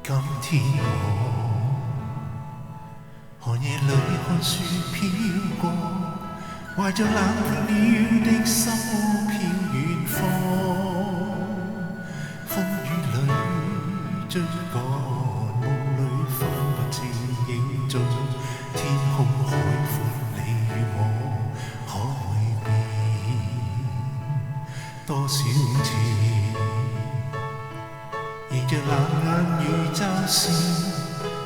今天我寒夜裏看雪飄過，懷着冷卻了的心飄遠方，風雨裏追趕，夢裏分不清影蹤，天空海闊你與我可會變多少次？迎着冷眼與嘲笑，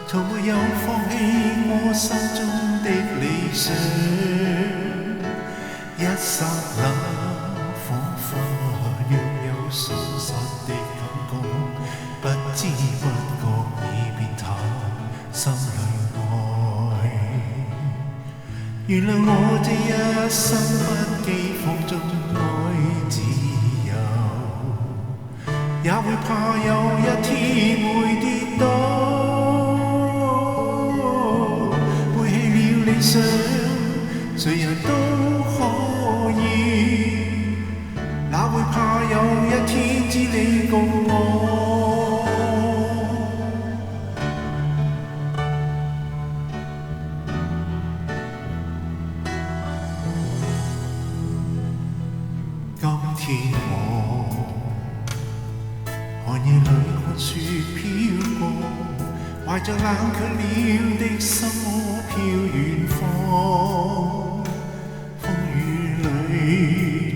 從沒有放棄我心中的理想。一剎那，彷彿若有消失的感覺，不知不覺已變淡心裏愛。原諒我這一生不羈放縱愛自由，也會怕有一天會跌倒，背棄了理想，誰人都可以，哪會怕有一天只你共我？今天我寒夜裏看雪飄過，懷着冷卻了的心飄遠方，風雨裏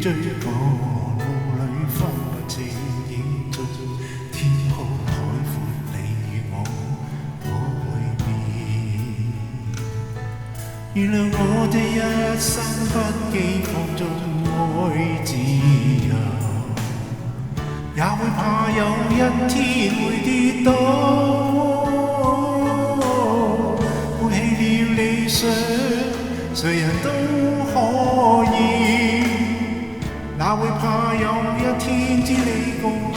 追趕，夢裏分不清影蹤，天空海闊你與我可會變？原諒我這一生不羈放縱愛自由，也會怕有一天會跌倒，背棄了理想，誰人都可以，哪會怕有一天只你共我？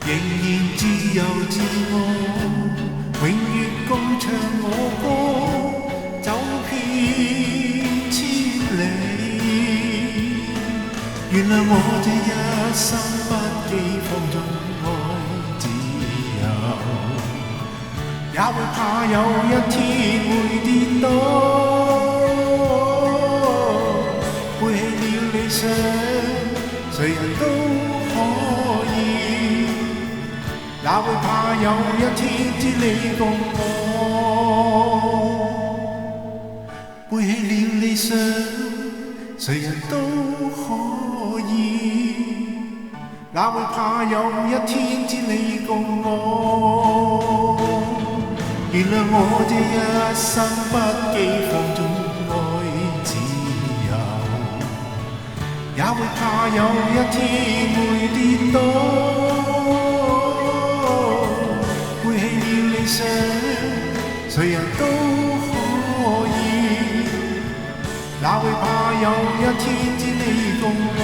仍然自由自我，永遠高唱我歌，走遍千里。原諒我這一生不羈放縱愛自由，也會怕有一天會跌倒，背棄了理想，誰人都可以，哪會怕有一天只你共我？背棄了理想，誰人都可以，哪會怕有一天只你共我？原諒我這一生不羈放縱愛自由，也會怕有一天會跌倒，誰人都可以，哪會怕有一天只你共我？